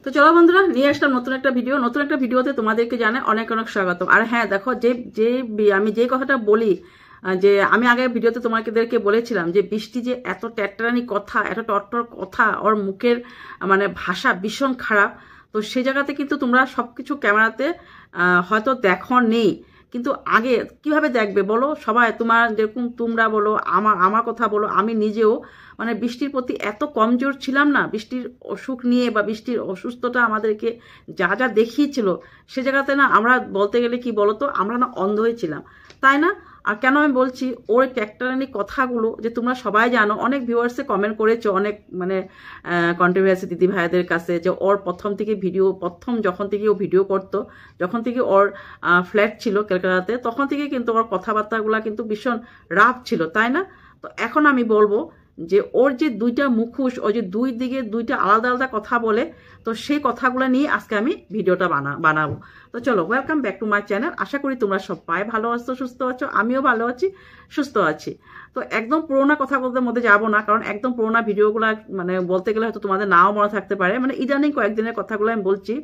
তো চলো বন্ধুরা, নিয়ে আসলাম নতুন একটা ভিডিওতে তোমাদেরকে জানাই অনেক অনেক স্বাগতম। আর হ্যাঁ দেখো, যে যে আমি যে কথাটা বলি, যে আমি আগের ভিডিওতে তোমাদেরকে বলেছিলাম যে বৃষ্টি যে এত ট্যাটরানি কথা, এত টট্টর কথা, ওর মুখের মানে ভাষা ভীষণ খারাপ। তো সেই জায়গাতে কিন্তু তোমরা সবকিছু ক্যামেরাতে হয়তো দেখো নেই, কিন্তু আগে কিভাবে দেখবে বলো সবাই? তোমার যেরকম তোমরা বলো, আমার কথা বলো, আমি নিজেও মানে বৃষ্টির প্রতি এত কমজোর ছিলাম না। বৃষ্টির অসুখ নিয়ে বা বৃষ্টির অসুস্থতা আমাদেরকে যা যা দেখিয়েছিল, সে জায়গাতে না আমরা বলতে গেলে কি বলতো, আমরা না অন্ধ হয়েছিলাম, তাই না? আর কেন আমি বলছি ওর ক্যারেক্টারানি কথাগুলো, যে তোমরা সবাই জানো, অনেক ভিউয়ার্সে কমেন্ট করেছো, অনেক মানে কন্ট্রোভার্সি দিদি ভাইদের কাছে, যে ওর প্রথম যখন থেকে ও ভিডিও করতো, যখন থেকে ওর ফ্ল্যাট ছিল ক্যালকাটাতে, তখন থেকে কিন্তু ওর কথাবার্তাগুলো কিন্তু ভীষণ রাফ ছিল, তাই না? তো এখন আমি বলবো যে ওর যে দুইটা মুখোশ, ও যে দুই দিকে দুইটা আলাদা আলাদা কথা বলে, তো সেই কথাগুলো নিয়ে আজকে আমি ভিডিওটা বানাবো। তো চলো, welcome back to my channel. আশা করি তোমরা সবাই ভালো আছো, সুস্থ আছো, আমিও ভালো আছি, সুস্থ আছি। তো একদম পুরোনো কথাগুলোর মধ্যে যাবো না, কারণ একদম পুরোনো ভিডিওগুলো মানে বলতে গেলে হয়তো তোমাদের নাও মনে থাকতে পারে। মানে ইদানিং কয়েকদিনের কথাগুলো আমি বলছি।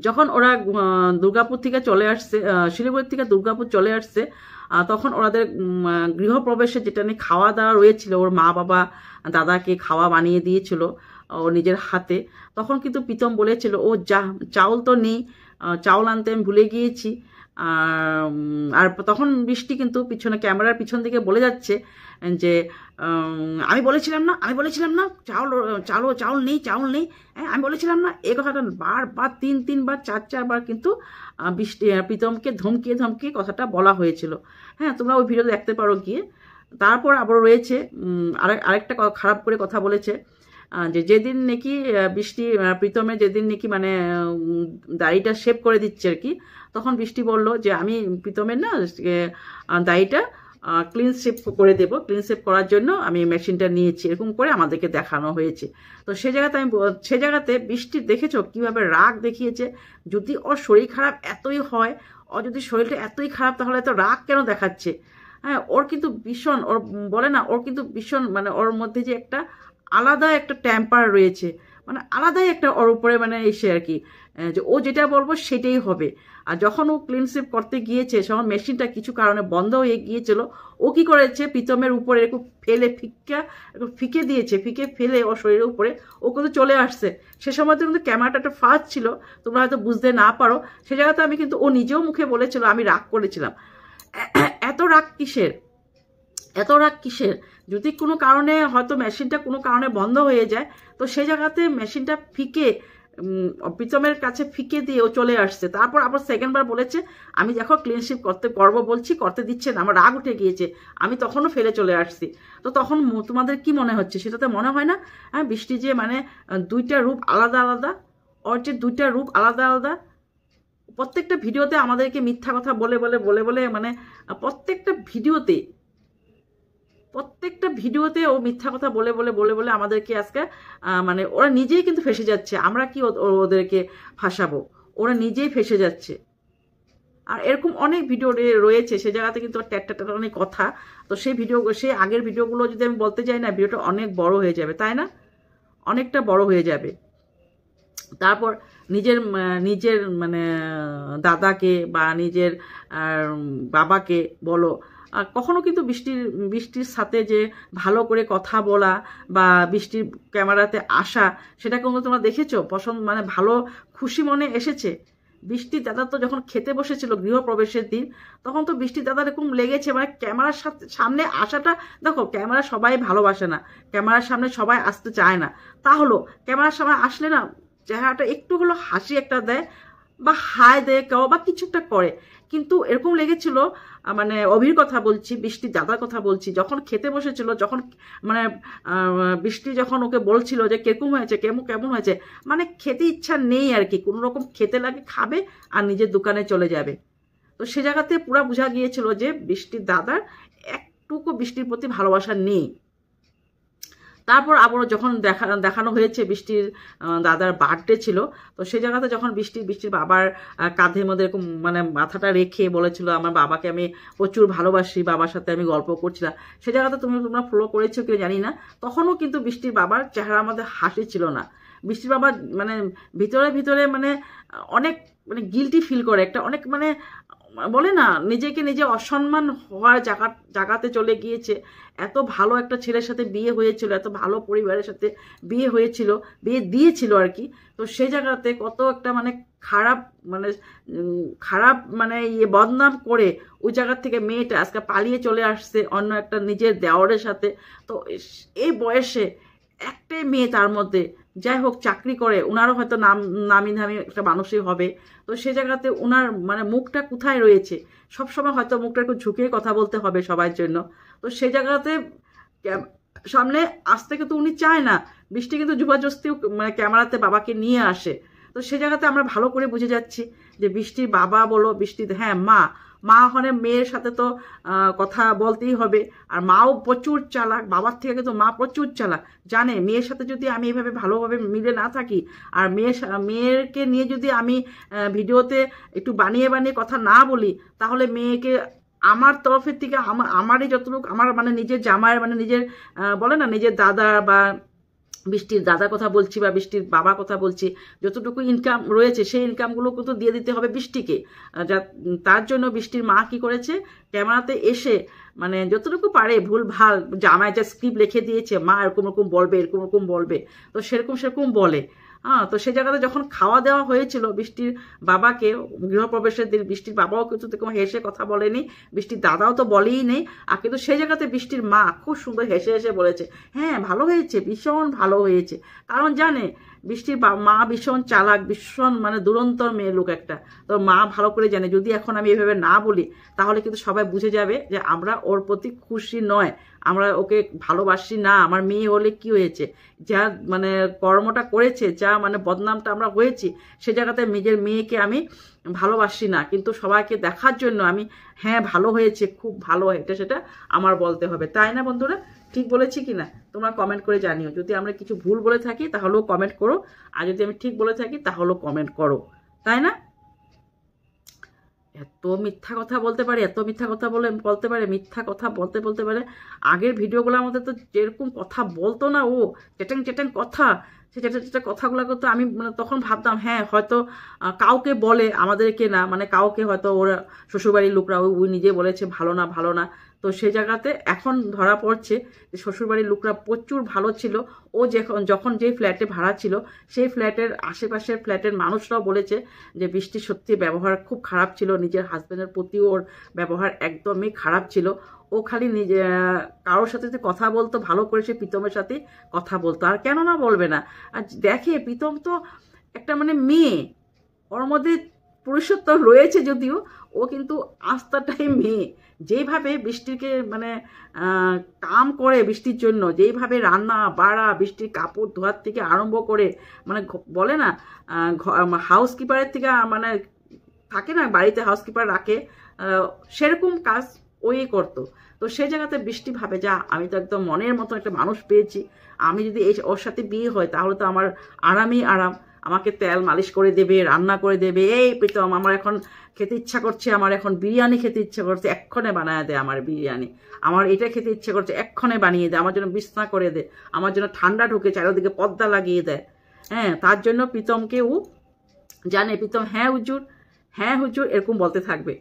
যখন ওরা দুর্গাপুর থেকে চলে আসছে, শিলিগুড়ি থেকে দুর্গাপুর চলে আসছে, তখন ওনাদের গৃহপ্রবেশে যেটা নিয়ে খাওয়া দাওয়া রয়েছিল, ওর মা বাবা দাদাকে খাওয়া বানিয়ে দিয়েছিল ও নিজের হাতে। তখন কিন্তু প্রীতম বলেছিল, ও চাউল তো নেই, চাউল আনতে আমি ভুলে গিয়েছি। আর তখন বৃষ্টি কিন্তু ক্যামেরার পিছন দিকে বলে যাচ্ছে যে আমি বলেছিলাম না চাউল নেই, হ্যাঁ আমি বলেছিলাম না। এই কথাটা বারবার তিনবার চারবার কিন্তু বৃষ্টি প্রীতমকে ধমকিয়ে কথাটা বলা হয়েছিল। হ্যাঁ, তোমরা ওই ভিডিও দেখতে পারো গিয়ে। তারপর আবার রয়েছে আরেকটা খারাপ করে কথা বলেছে, যে যেদিন নাকি বৃষ্টি প্রীতমের যেদিন নাকি মানে দাড়িটা শেভ করে দিচ্ছে আর কি, তখন বৃষ্টি বলল যে আমি প্রীতমের না দাড়িটা ক্লিন শেভ করে দেবো, ক্লিন শেভ করার জন্য আমি মেশিনটা নিয়েছি, এরকম করে আমাদেরকে দেখানো হয়েছে। তো সে জায়গাতে বৃষ্টি দেখেছো কিভাবে রাগ দেখিয়েছে। যদি ওর শরীর খারাপ এতই হয়, ওর যদি শরীরটা এতই খারাপ, তাহলে এত রাগ কেন দেখাচ্ছে? হ্যাঁ, ওর কিন্তু ভীষণ, ওর বলে না, ওর কিন্তু ভীষণ মানে ওর মধ্যে যে একটা আলাদা একটা টেম্পার রয়েছে, মানে আলাদাই একটা ওর উপরে মানে এসে আর কি, যে ও যেটা বলবো সেটাই হবে। আর যখন ও ক্লিন শেভ করতে গিয়েছে, যখন মেশিনটা কিছু কারণে বন্ধ হয়ে গিয়েছিল, ও কি করেছে, প্রীতমের উপরে এরকম ফেলে ফিকে দিয়েছে, ফিকে ফেলে ওর শরীরের উপরে ও কিন্তু চলে আসছে। সে সময় তো কিন্তু ক্যামেরাটা একটা ফাস্ট ছিল, তোমরা হয়তো বুঝতে না পারো। সে জায়গাতে আমি কিন্তু, ও নিজেও মুখে বলেছিল আমি রাগ করেছিলাম। এত রাগ কিসের? যদি কোনো কারণে হয়তো মেশিনটা কোনো কারণে বন্ধ হয়ে যায়, তো সেই জায়গাতে মেশিনটা প্রীতমের কাছে ফিকে দিয়ে ও চলে আসছে। তারপর আবার সেকেন্ডবার বলেছে আমি দেখো ক্লিনশিপ করতে দিচ্ছে না, আমার রাগ উঠে গিয়েছে, আমি তখনও ফেলে চলে আসছি। তো তখন তোমাদের কি মনে হচ্ছে? সেটাতে মনে হয় না হ্যাঁ বৃষ্টি যে মানে দুইটা রূপ আলাদা আলাদা, ওর যে দুইটা রূপ আলাদা আলাদা। প্রত্যেকটা ভিডিওতে আমাদেরকে মিথ্যা কথা বলে মানে প্রত্যেকটা ভিডিওতে ও মিথ্যা কথা বলে আমাদেরকে আজকে মানে ওরা নিজেই কিন্তু ফেসে যাচ্ছে। আমরা কি ওদেরকে ফাঁসাবো? ওরা নিজেই ফেসে যাচ্ছে। আর এরকম অনেক ভিডিও রয়েছে, সে জায়গাতে কিন্তু অনেক কথা। তো সেই আগের ভিডিওগুলো যদি আমি বলতে যাই না, ভিডিওটা অনেক বড় হয়ে যাবে, তাই না? অনেকটা বড় হয়ে যাবে। তারপর নিজের মানে দাদাকে বা নিজের বাবাকে বলো, কখনো কিন্তু বৃষ্টির সাথে যে ভালো করে কথা বলা বা বৃষ্টির ক্যামেরাতে আসা, সেটা কিন্তু তোমরা দেখেছো? মানে ভালো খুশি মনে এসেছে। বৃষ্টির দাদা তো যখন খেতে বসেছিল গৃহপ্রবেশের দিন, তখন তো বৃষ্টির দাদা এরকম লেগেছে, মানে ক্যামেরার সামনে আসাটা, দেখো ক্যামেরা সবাই ভালোবাসে না, ক্যামেরার সামনে সবাই আসতে চায় না। তাহলে ক্যামেরার সামনে আসলে না চেহারাটা একটু হলো হাসি একটা দেয় বা হাই দেয় কেউ বা কিছু একটা করে। কিন্তু এরকম লেগেছিল, মানে অভির কথা বলছি, বৃষ্টির দাদার কথা বলছি, যখন খেতে বসেছিল, যখন মানে বৃষ্টি যখন ওকে বলছিল যে কেমন হয়েছে, মানে খেতে ইচ্ছা নেই আর কি, কোনো রকম খেতে লাগে খাবে আর নিজের দোকানে চলে যাবে। তো সে জায়গাতে পুরো বোঝা গিয়েছিল যে বৃষ্টির দাদার একটুকু বৃষ্টির প্রতি ভালোবাসা নেই। তারপর আবারও যখন দেখানো হয়েছে বৃষ্টির দাদার বার্থডে ছিল, তো সেই জায়গাতে যখন বৃষ্টির বাবার কাঁধের মধ্যে এরকম মানে মাথাটা রেখে বলেছিল আমার বাবাকে আমি প্রচুর ভালোবাসি, বাবার সাথে আমি গল্প করছিলাম, সে জায়গাতে তোমরা ফলো করেছো কি জানি না, তখনও কিন্তু বৃষ্টির বাবার চেহারা আমাদের হাসি ছিল না। বৃষ্টির বাবা মানে ভিতরে ভিতরে মানে অনেক মানে গিল্টি ফিল করে, একটা অনেক মানে বলে না নিজেকে নিজে অসম্মান হওয়ার জায়গাতে চলে গিয়েছে। এত ভালো একটা ছেলের সাথে বিয়ে হয়েছিল, এত ভালো পরিবারের সাথে বিয়ে হয়েছিল, বিয়ে দিয়েছিল আর কি। তো সেই জায়গাতে কত একটা মানে খারাপ মানে বদনাম করে ওই জায়গার থেকে মেয়েটা আজকে পালিয়ে চলে আসছে অন্য একটা নিজের দেওরের সাথে। তো এই বয়সে একটাই মেয়ে, তার মধ্যে যাই হোক চাকরি করে, ওনারও হয়তো নামি নামি একটা মানুষই হবে। তো সে জায়গাতে ওনার মানে মুখটা কোথায় রয়েছে, সবসময় হয়তো মুখটা একটু ঝুঁকিয়ে কথা বলতে হবে সবার জন্য। তো সেই জায়গাতে সামনে আসতে কিন্তু উনি চায় না, বৃষ্টি কিন্তু জবরদস্তি মানে ক্যামেরাতে বাবাকে নিয়ে আসে। তো সে জায়গাতে আমরা ভালো করে বুঝে যাচ্ছি যে বৃষ্টির বাবা বলো, বৃষ্টির হ্যাঁ মা হলে মেয়ের সাথে তো কথা বলতেই হবে। আর মাও প্রচুর চালাক, বাবার থেকে কিন্তু মা প্রচুর চালাক, জানে মেয়ের সাথে যদি আমি এভাবে ভালোভাবে মিলে না থাকি আর মেয়েরকে নিয়ে যদি আমি ভিডিওতে একটু বানিয়ে কথা না বলি, তাহলে মেয়েকে আমার তরফের থেকে আমারই যতটুকু আমার মানে নিজের জামাইয়ের মানে নিজের বলে না নিজের দাদা বা বৃষ্টির দাদা কথা বলছি বা বৃষ্টির বাবা কথা বলছি, যতটুকু ইনকাম রয়েছে সেই ইনকামগুলো কিন্তু দিয়ে দিতে হবে বৃষ্টিকে। তার জন্য বৃষ্টির মা কি করেছে, ক্যামেরাতে এসে মানে যতটুকু পারে ভুল ভাল জামাই যা স্ক্রিপ্ট লিখে দিয়েছে, মা এরকম বলবে এরকম বলবে, তো সেরকম বলে। তো সে জায়গাতে যখন খাওয়া দেওয়া হয়েছিল বৃষ্টির বাবাকে গৃহপ্রবেশের দিন, বৃষ্টির বাবাও কিন্তু হেসে কথা বলেনি, বৃষ্টির দাদাও তো বলেই নেই। আর কিন্তু সেই জায়গাতে বৃষ্টির মা খুব সুন্দর হেসে বলেছে হ্যাঁ ভালো হয়েছে, ভীষণ ভালো হয়েছে। কারণ জানে বৃষ্টির মা ভীষণ চালাক, ভীষণ মানে দুরন্তর মেয়ে লোক একটা। তো মা ভালো করে জানে যদি এখন আমি এভাবে না বলি তাহলে কিন্তু সবাই বুঝে যাবে যে আমরা ওর প্রতি খুশি নয়, আমরা ওকে ভালোবাসি না। আমার মেয়ে হলে কি হয়েছে, যা মানে কর্মটা করেছে, যা মানে বদনামটা আমরা হয়েছি, সে জায়গাতে নিজের মেয়েকে আমি ভালোবাসি না, কিন্তু সবাইকে দেখার জন্য আমি হ্যাঁ ভালো হয়েছে, খুব ভালো, এটা সেটা আমার বলতে হবে। তাই না বন্ধুরা? ঠিক বলেছি কি না তোমরা কমেন্ট করে জানিও। যদি আমরা কিছু ভুল বলে থাকি তাহলেও কমেন্ট করো, আর যদি আমি ঠিক বলে থাকি তাহলেও কমেন্ট করো, তাই না? এত মিথ্যা কথা বলতে পারে, এত মিথ্যা কথা বলতে পারে, মিথ্যা কথা বলতে পারে। আগের ভিডিওগুলোর মধ্যে তো যেরকম কথা বলতো না ও, চেটাং কথা, সে কথাগুলো তো আমি মানে তখন ভাবতাম হ্যাঁ হয়তো কাউকে বলে, আমাদেরকে না, মানে কাউকে হয়তো ওরা শ্বশুরবাড়ির লোকরা ওই নিজে বলেছে ভালো না। তো সেই জায়গাতে এখন ধরা পড়ছে যে শ্বশুরবাড়ির লোকরা প্রচুর ভালো ছিল। ও যখন যে ফ্ল্যাটে ভাড়া ছিল সেই ফ্ল্যাটের আশেপাশের ফ্ল্যাটের মানুষরাও বলেছে যে বৃষ্টি সত্যি ব্যবহার খুব খারাপ ছিল, নিজের হাজব্যান্ডের প্রতি ওর ব্যবহার একদমই খারাপ ছিল। ও খালি নিজে কারোর সাথে যে কথা বলতো ভালো করে সে প্রীতমের সাথে কথা বলতো, আর কেন না বলবে না। আর দেখে প্রীতম তো একটা মানে মেয়ে, ওর মধ্যে পুরুষত্ব রয়েছে যদিও, ও কিন্তু আস্থাটাই মেয়ে। যেইভাবে বৃষ্টিকে মানে কাম করে বৃষ্টির জন্য, যেইভাবে রান্না বাড়া, বৃষ্টির কাপড় ধোয়ার থেকে আরম্ভ করে মানে বলে না হাউসকিপারের থেকে মানে থাকে না বাড়িতে হাউসকিপার রাখে, সেরকম কাজ ওই করতো। তো সেই জায়গাতে বৃষ্টি ভাবে যা আমি তো একদম মনের মতো একটা মানুষ পেয়েছি, আমি যদি ওর সাথে বিয়ে হয় তাহলে তো আমার আরামই আরাম, আমাকে তেল মালিশ করে দেবে, রান্না করে দেবে। এই প্রীতম আমার এখন খেতে ইচ্ছা করছে, আমার এখন বিরিয়ানি খেতে ইচ্ছা করছে, এক্ষণে বানায় দে আমার বিরিয়ানি, আমার এটা খেতে ইচ্ছে করছে এক্ষণে বানিয়ে দেয়, আমার জন্য বিছনা করে দে, আমার জন্য ঠান্ডা ঢুকে চারিদিকে পর্দা লাগিয়ে দেয়। হ্যাঁ তার জন্য প্রীতমকে ও জানে, প্রীতম হ্যাঁ হুজুর এরকম বলতে থাকবে,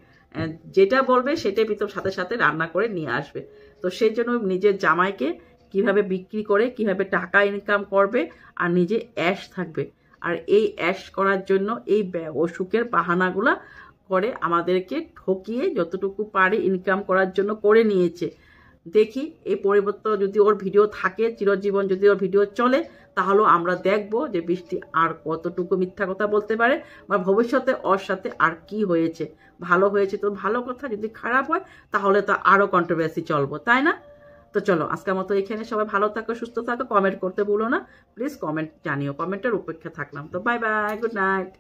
যেটা বলবে সেটাই প্রীতম সাথে সাথে রান্না করে নিয়ে আসবে। তো সেই জন্য নিজের জামাইকে কিভাবে বিক্রি করে কিভাবে টাকা ইনকাম করবে আর নিজে অ্যাশ থাকবে, আর এই অ্যাশ করার জন্য এই অসুখের বাহানাগুলা করে আমাদেরকে ঠকিয়ে যতটুকু পারে ইনকাম করার জন্য করে নিয়েছে। দেখি এই পরিবর্তন যদি ওর ভিডিও থাকে, চিরজীবন যদি ওর ভিডিও চলে, তাহলেও আমরা দেখব যে বৃষ্টি আর কতটুকু মিথ্যা কথা বলতে পারে, বা ভবিষ্যতে ওর সাথে আর কি হয়েছে। ভালো হয়েছে তো ভালো কথা, যদি খারাপ হয় তাহলে তো আরও কন্ট্রোভার্সি চলবো, তাই না? তো চলো আজকের মতো এখানে, সবাই ভালো থাকো, সুস্থ থাকো, কমেন্ট করতে ভুলো না প্লিজ, কমেন্ট জানিও, কমেন্টের অপেক্ষা থাকলাম। তো বাই বাই, গুড নাইট।